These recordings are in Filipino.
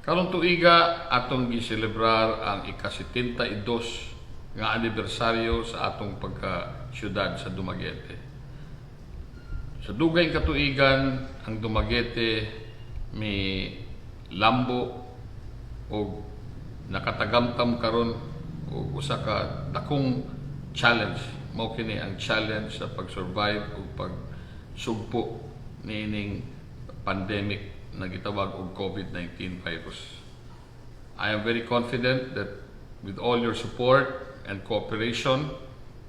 Karong tuiga atong giselebrar ang ika-72 nga anibersaryo sa atong pagka-syudad sa Dumaguete. Sa dugay katuigan ang Dumaguete may lambo o nakatagamtam karon o usa ka dakong challenge. Mao kini ang challenge sa pag-survive o pagsugpo niining pandemic na gitawag og COVID-19 virus. I am very confident that with all your support and cooperation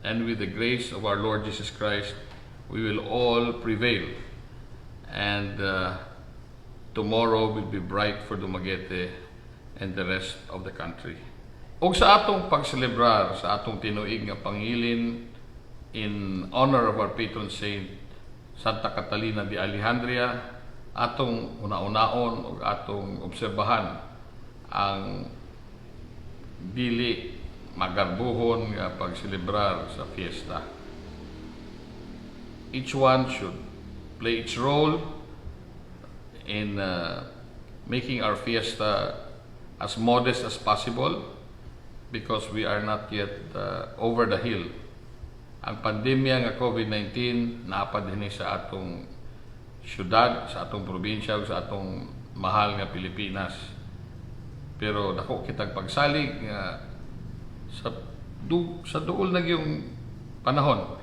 and with the grace of our Lord Jesus Christ, we will all prevail. And tomorrow will be bright for Dumaguete and the rest of the country. O sa atong pagselebrar sa atong tinuig nga pangilin in honor of our patron saint Santa Catalina de Alejandria, atong una-unaon o atong obserbahan ang dili magarbuhon nga pagselebrar sa fiesta. Each one should play its role in making our fiesta as modest as possible because we are not yet over the hill. Ang pandemya nga COVID-19 naapad dinhi sa atong syudad, sa atong probinsya, sa atong mahal nga Pilipinas. Pero dako kitag pagsalig nga sa duol na yung panahon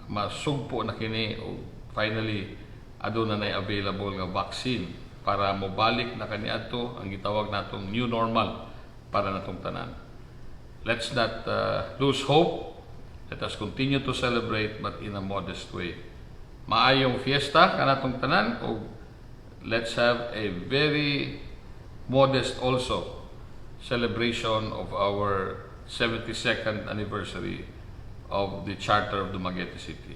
masugpo na kini o finally aduna na available nga vaccine para mobalik na kaniadto ang gitawag natong new normal para natong tanan. Let's not lose hope. Let us continue to celebrate but in a modest way. Maayong fiesta kanatong tanan o let's have a very modest also celebration of our 72nd anniversary of the Charter of Dumaguete City.